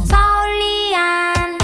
서울리안!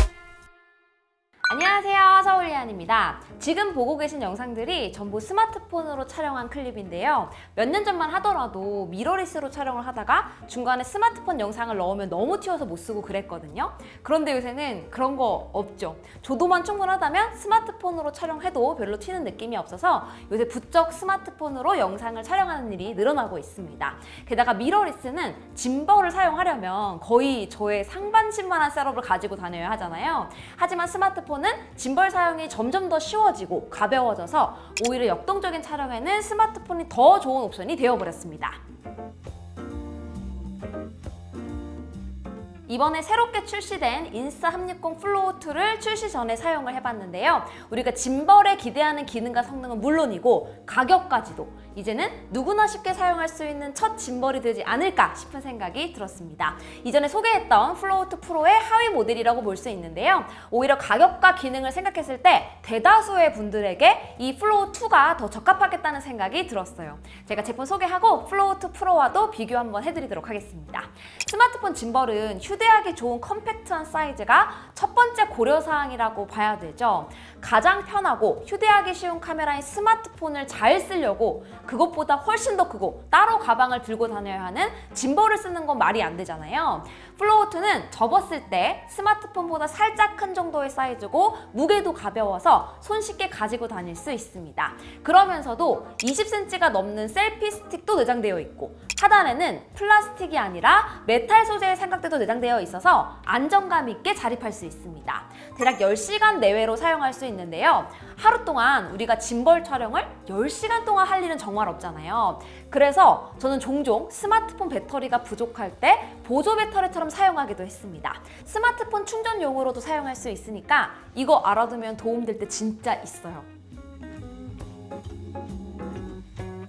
안녕하세요, 서울리안입니다. 지금 보고 계신 영상들이 전부 스마트폰으로 촬영한 클립인데요. 몇 년 전만 하더라도 미러리스로 촬영을 하다가 중간에 스마트폰 영상을 넣으면 너무 튀어서 못 쓰고 그랬거든요. 그런데 요새는 그런 거 없죠. 조도만 충분하다면 스마트폰으로 촬영해도 별로 튀는 느낌이 없어서 요새 부쩍 스마트폰으로 영상을 촬영하는 일이 늘어나고 있습니다. 게다가 미러리스는 짐벌을 사용하려면 거의 저의 상반신만한 셋업을 가지고 다녀야 하잖아요. 하지만 스마트폰은 짐벌 사용이 점점 더 쉬워지고 가벼워져서 오히려 역동적인 촬영에는 스마트폰이 더 좋은 옵션이 되어버렸습니다. 이번에 새롭게 출시된 인스타360 플로우2를 출시 전에 사용을 해봤는데요. 우리가 짐벌에 기대하는 기능과 성능은 물론이고 가격까지도 이제는 누구나 쉽게 사용할 수 있는 첫 짐벌이 되지 않을까 싶은 생각이 들었습니다. 이전에 소개했던 플로우2 프로의 하위 모델이라고 볼 수 있는데요. 오히려 가격과 기능을 생각했을 때 대다수의 분들에게 이 플로우2가 더 적합하겠다는 생각이 들었어요. 제가 제품 소개하고 플로우2 프로와도 비교 한번 해드리도록 하겠습니다. 스마트폰 짐벌은 휴대하기 좋은 컴팩트한 사이즈가 첫 번째 고려사항이라고 봐야 되죠. 가장 편하고 휴대하기 쉬운 카메라인 스마트폰을 잘 쓰려고 그것보다 훨씬 더 크고 따로 가방을 들고 다녀야 하는 짐벌을 쓰는 건 말이 안 되잖아요. 플로우2는 접었을 때 스마트폰보다 살짝 큰 정도의 사이즈고 무게도 가벼워서 손쉽게 가지고 다닐 수 있습니다. 그러면서도 20cm가 넘는 셀피 스틱도 내장되어 있고 하단에는 플라스틱이 아니라 메탈 소재의 삼각대도 내장되어 있어서 안정감 있게 자립할 수 있습니다. 대략 10시간 내외로 사용할 수 있는데요. 하루 동안 우리가 짐벌 촬영을 10시간 동안 할 일은 정말 없잖아요. 그래서 저는 종종 스마트폰 배터리가 부족할 때 보조 배터리처럼 사용하기도 했습니다. 스마트폰 충전용으로도 사용할 수 있으니까 이거 알아두면 도움될 때 진짜 있어요.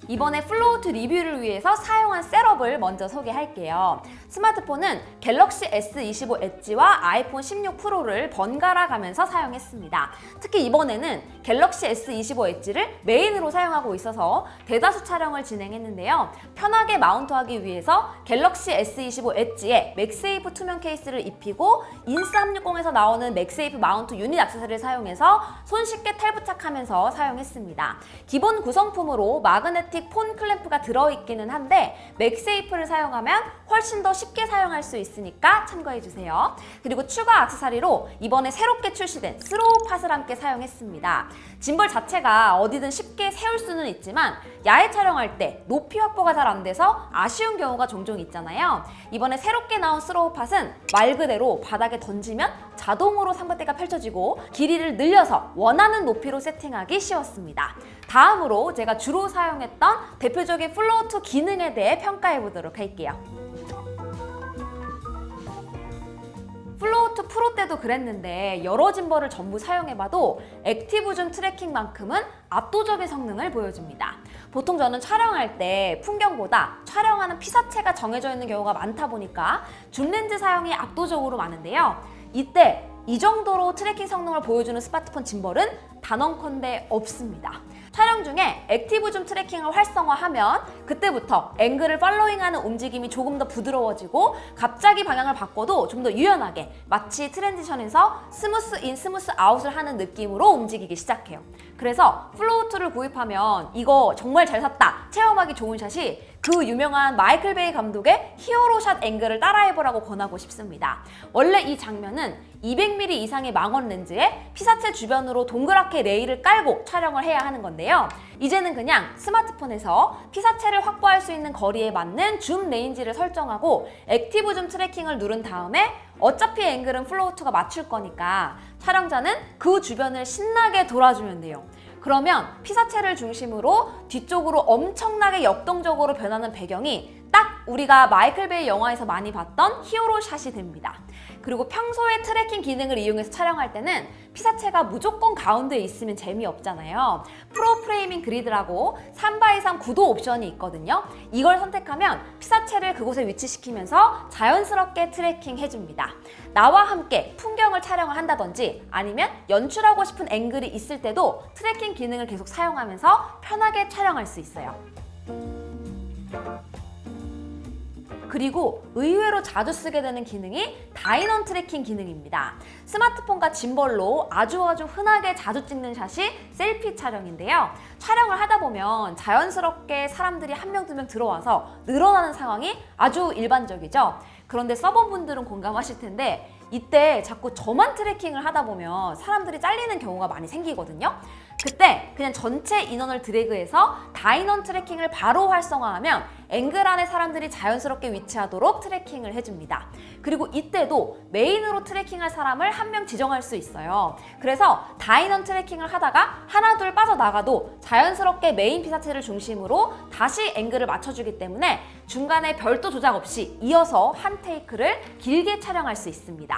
이번에 플로우2 리뷰를 위해서 사용한 셋업을 먼저 소개할게요. 스마트폰은 갤럭시 S25 엣지와 아이폰 16 프로를 번갈아 가면서 사용했습니다. 특히 이번에는 갤럭시 S25 엣지를 메인으로 사용하고 있어서 대다수 촬영을 진행했는데요. 편하게 마운트하기 위해서 갤럭시 S25 엣지에 맥세이프 투명 케이스를 입히고 인스타360에서 나오는 맥세이프 마운트 유닛 액세서리를 사용해서 손쉽게 탈부착하면서 사용했습니다. 기본 구성품으로 마그네틱 폰 클램프가 들어있기는 한데 맥세이프를 사용하면 훨씬 더 쉽게 사용할 수 있으니까 참고해주세요. 그리고 추가 액세서리로 이번에 새롭게 출시된 스로우 팟을 함께 사용했습니다. 짐벌 자체가 어디든 쉽게 세울 수는 있지만 야외 촬영할 때 높이 확보가 잘 안 돼서 아쉬운 경우가 종종 있잖아요. 이번에 새롭게 나온 스로우 팟은 말 그대로 바닥에 던지면 자동으로 삼각대가 펼쳐지고 길이를 늘려서 원하는 높이로 세팅하기 쉬웠습니다. 다음으로 제가 주로 사용했던 대표적인 플로우2 기능에 대해 평가해 보도록 할게요. 플로우2 프로 때도 그랬는데 여러 짐벌을 전부 사용해봐도 액티브 줌 트래킹만큼은 압도적인 성능을 보여줍니다. 보통 저는 촬영할 때 풍경보다 촬영하는 피사체가 정해져 있는 경우가 많다 보니까 줌렌즈 사용이 압도적으로 많은데요. 이때 이 정도로 트래킹 성능을 보여주는 스마트폰 짐벌은 단언컨대 없습니다. 촬영 중에 액티브 줌 트래킹을 활성화하면 그때부터 앵글을 팔로잉하는 움직임이 조금 더 부드러워지고 갑자기 방향을 바꿔도 좀 더 유연하게 마치 트랜지션에서 스무스 인 스무스 아웃을 하는 느낌으로 움직이기 시작해요. 그래서 플로우2를 구입하면 이거 정말 잘 샀다, 체험하기 좋은 샷이 그 유명한 마이클 베이 감독의 히어로 샷 앵글을 따라해보라고 권하고 싶습니다. 원래 이 장면은 200mm 이상의 망원 렌즈에 피사체 주변으로 동그랗게 레일을 깔고 촬영을 해야 하는 건데요. 이제는 그냥 스마트폰에서 피사체를 확보할 수 있는 거리에 맞는 줌 레인지를 설정하고 액티브 줌 트래킹을 누른 다음에 어차피 앵글은 플로우2가 맞출 거니까 촬영자는 그 주변을 신나게 돌아주면 돼요. 그러면 피사체를 중심으로 뒤쪽으로 엄청나게 역동적으로 변하는 배경이 딱 우리가 마이클 베이 영화에서 많이 봤던 히어로 샷이 됩니다. 그리고 평소에 트래킹 기능을 이용해서 촬영할 때는 피사체가 무조건 가운데에 있으면 재미없잖아요. 프로 프레이밍 그리드라고 3x3 구도 옵션이 있거든요. 이걸 선택하면 피사체를 그곳에 위치시키면서 자연스럽게 트래킹 해줍니다. 나와 함께 풍경을 촬영을 한다든지 아니면 연출하고 싶은 앵글이 있을 때도 트래킹 기능을 계속 사용하면서 편하게 촬영할 수 있어요. 그리고 의외로 자주 쓰게 되는 기능이 다이넌 트래킹 기능입니다. 스마트폰과 짐벌로 아주 흔하게 자주 찍는 샷이 셀피 촬영인데요. 촬영을 하다 보면 자연스럽게 사람들이 한 명, 두 명 들어와서 늘어나는 상황이 아주 일반적이죠. 그런데 서버분들은 공감하실 텐데 이때 자꾸 저만 트래킹을 하다 보면 사람들이 잘리는 경우가 많이 생기거든요. 그때 그냥 전체 인원을 드래그해서 다이넌 트래킹을 바로 활성화하면 앵글 안에 사람들이 자연스럽게 위치하도록 트래킹을 해줍니다. 그리고 이때도 메인으로 트래킹할 사람을 한 명 지정할 수 있어요. 그래서 다이넌 트래킹을 하다가 하나 둘 빠져나가도 자연스럽게 메인 피사체를 중심으로 다시 앵글을 맞춰주기 때문에 중간에 별도 조작 없이 이어서 한 테이크를 길게 촬영할 수 있습니다.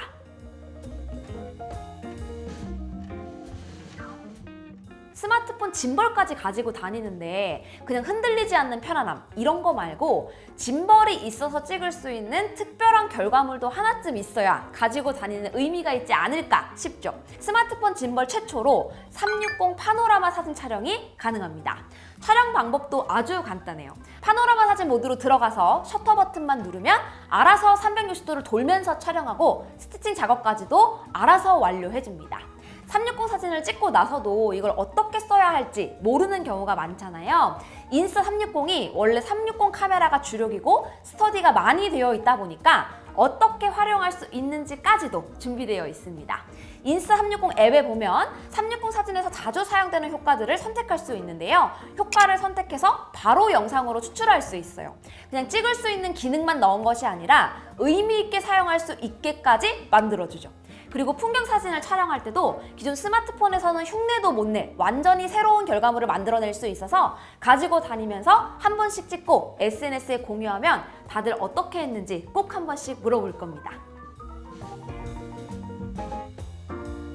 스마트폰 짐벌까지 가지고 다니는데 그냥 흔들리지 않는 편안함 이런 거 말고 짐벌이 있어서 찍을 수 있는 특별한 결과물도 하나쯤 있어야 가지고 다니는 의미가 있지 않을까 싶죠. 스마트폰 짐벌 최초로 360 파노라마 사진 촬영이 가능합니다. 촬영 방법도 아주 간단해요. 파노라마 사진 모드로 들어가서 셔터 버튼만 누르면 알아서 360도를 돌면서 촬영하고 스티칭 작업까지도 알아서 완료해줍니다. 360 사진을 찍고 나서도 이걸 어떻게 써야 할지 모르는 경우가 많잖아요. 인스타 360이 원래 360 카메라가 주력이고 스터디가 많이 되어 있다 보니까 어떻게 활용할 수 있는지까지도 준비되어 있습니다. 인스타 360 앱에 보면 360 사진에서 자주 사용되는 효과들을 선택할 수 있는데요. 효과를 선택해서 바로 영상으로 추출할 수 있어요. 그냥 찍을 수 있는 기능만 넣은 것이 아니라 의미 있게 사용할 수 있게까지 만들어주죠. 그리고 풍경 사진을 촬영할 때도 기존 스마트폰에서는 흉내도 못 낼 완전히 새로운 결과물을 만들어낼 수 있어서 가지고 다니면서 한 번씩 찍고 SNS에 공유하면 다들 어떻게 했는지 꼭 한 번씩 물어볼 겁니다.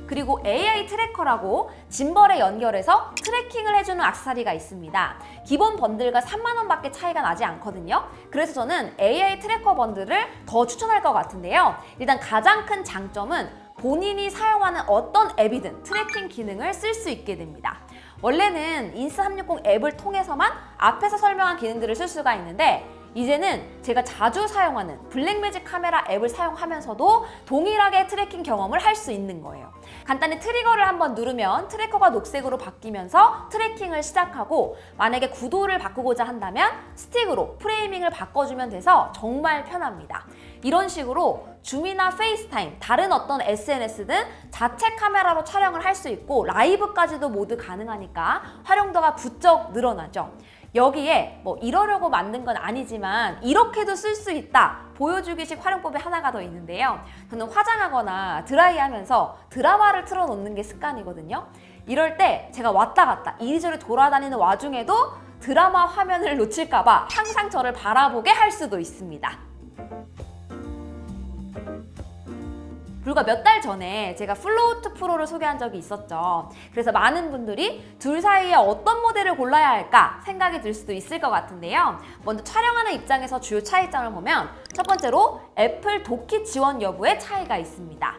그리고 AI 트래커라고 짐벌에 연결해서 트래킹을 해주는 액세서리가 있습니다. 기본 번들과 3만 원밖에 차이가 나지 않거든요. 그래서 저는 AI 트래커 번들을 더 추천할 것 같은데요. 일단 가장 큰 장점은 본인이 사용하는 어떤 앱이든 트래킹 기능을 쓸 수 있게 됩니다. 원래는 인스타360 앱을 통해서만 앞에서 설명한 기능들을 쓸 수가 있는데 이제는 제가 자주 사용하는 블랙매직 카메라 앱을 사용하면서도 동일하게 트래킹 경험을 할 수 있는 거예요. 간단히 트리거를 한번 누르면 트래커가 녹색으로 바뀌면서 트래킹을 시작하고 만약에 구도를 바꾸고자 한다면 스틱으로 프레이밍을 바꿔주면 돼서 정말 편합니다. 이런 식으로 줌이나 페이스타임, 다른 어떤 SNS든 자체 카메라로 촬영을 할 수 있고 라이브까지도 모두 가능하니까 활용도가 부쩍 늘어나죠. 여기에 뭐 이러려고 만든 건 아니지만 이렇게도 쓸 수 있다 보여주기식 활용법이 하나가 더 있는데요. 저는 화장하거나 드라이하면서 드라마를 틀어놓는 게 습관이거든요. 이럴 때 제가 왔다 갔다 이리저리 돌아다니는 와중에도 드라마 화면을 놓칠까 봐 항상 저를 바라보게 할 수도 있습니다. 불과 몇 달 전에 제가 플로우트 프로를 소개한 적이 있었죠. 그래서 많은 분들이 둘 사이에 어떤 모델을 골라야 할까 생각이 들 수도 있을 것 같은데요. 먼저 촬영하는 입장에서 주요 차이점을 보면 첫 번째로 애플 도키 지원 여부의 차이가 있습니다.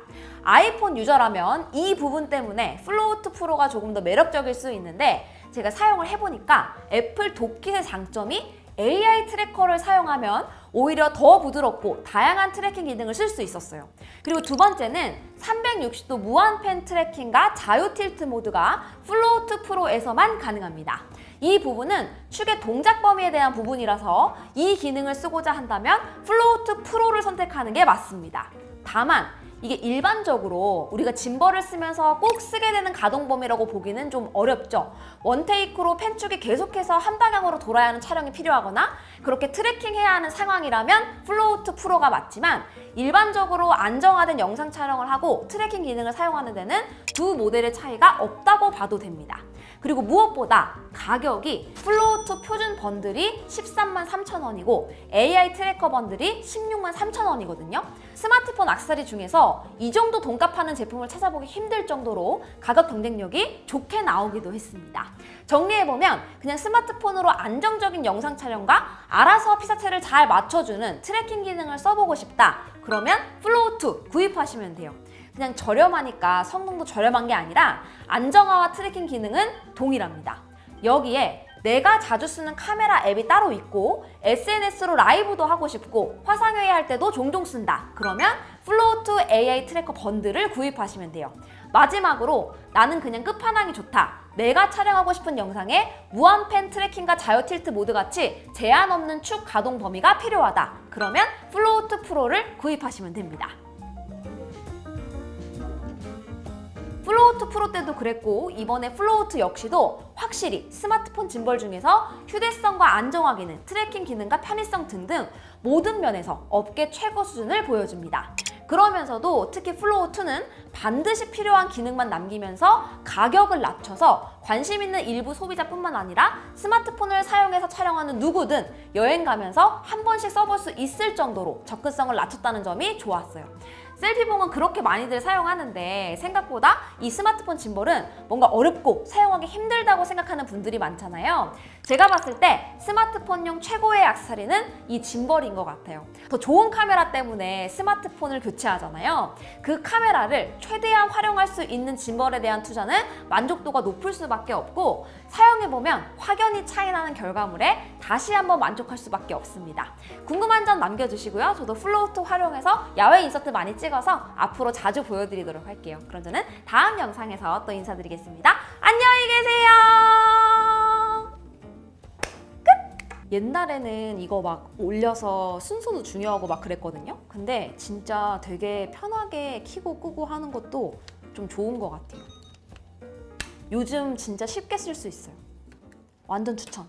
아이폰 유저라면 이 부분 때문에 플로우트 프로가 조금 더 매력적일 수 있는데 제가 사용을 해보니까 애플 도킷의 장점이 AI 트래커를 사용하면 오히려 더 부드럽고 다양한 트래킹 기능을 쓸 수 있었어요. 그리고 두 번째는 360도 무한 펜 트래킹과 자유 틸트 모드가 플로우트 프로에서만 가능합니다. 이 부분은 축의 동작 범위에 대한 부분이라서 이 기능을 쓰고자 한다면 플로우트 프로를 선택하는 게 맞습니다. 다만 이게 일반적으로 우리가 짐벌을 쓰면서 꼭 쓰게 되는 가동 범위라고 보기는 좀 어렵죠. 원테이크로 펜축이 계속해서 한 방향으로 돌아야 하는 촬영이 필요하거나 그렇게 트래킹해야 하는 상황이라면 플로우트 프로가 맞지만 일반적으로 안정화된 영상 촬영을 하고 트래킹 기능을 사용하는 데는 두 모델의 차이가 없다고 봐도 됩니다. 그리고 무엇보다 가격이 플로우2 표준 번들이 133,300원이고 AI 트래커 번들이 163,000원이거든요. 스마트폰 액세서리 중에서 이 정도 돈값하는 제품을 찾아보기 힘들 정도로 가격 경쟁력이 좋게 나오기도 했습니다. 정리해보면 그냥 스마트폰으로 안정적인 영상 촬영과 알아서 피사체를 잘 맞춰주는 트래킹 기능을 써보고 싶다. 그러면 플로우2 구입하시면 돼요. 그냥 저렴하니까 성능도 저렴한 게 아니라 안정화와 트래킹 기능은 동일합니다. 여기에 내가 자주 쓰는 카메라 앱이 따로 있고 SNS로 라이브도 하고 싶고 화상회의 할 때도 종종 쓴다. 그러면 플로우2 AI 트래커 번들을 구입하시면 돼요. 마지막으로 나는 그냥 끝판왕이 좋다. 내가 촬영하고 싶은 영상에 무한펜 트래킹과 자유 틸트 모드 같이 제한 없는 축 가동 범위가 필요하다. 그러면 플로우2 프로를 구입하시면 됩니다. 플로우2 프로 때도 그랬고 이번에 플로우2 역시도 확실히 스마트폰 짐벌 중에서 휴대성과 안정화 기능, 트래킹 기능과 편의성 등등 모든 면에서 업계 최고 수준을 보여줍니다. 그러면서도 특히 플로우2는 반드시 필요한 기능만 남기면서 가격을 낮춰서 관심 있는 일부 소비자뿐만 아니라 스마트폰을 사용해서 촬영하는 누구든 여행 가면서 한 번씩 써볼 수 있을 정도로 접근성을 낮췄다는 점이 좋았어요. 셀피봉은 그렇게 많이들 사용하는데 생각보다 이 스마트폰 짐벌은 뭔가 어렵고 사용하기 힘들다고 생각하는 분들이 많잖아요. 제가 봤을 때 스마트폰용 최고의 액세서리는 이 짐벌인 것 같아요. 더 좋은 카메라 때문에 스마트폰을 교체하잖아요. 그 카메라를 최대한 활용할 수 있는 짐벌에 대한 투자는 만족도가 높을 수밖에 없고 사용해보면 확연히 차이나는 결과물에 다시 한번 만족할 수밖에 없습니다. 궁금한 점 남겨주시고요. 저도 플로우2 활용해서 야외 인서트 많이 찍어서 앞으로 자주 보여드리도록 할게요. 그럼 저는 다음 영상에서 또 인사드리겠습니다. 안녕히 계세요. 옛날에는 이거 막 올려서 순서도 중요하고 막 그랬거든요. 근데 진짜 되게 편하게 켜고 끄고 하는 것도 좀 좋은 것 같아요. 요즘 진짜 쉽게 쓸 수 있어요. 완전 추천.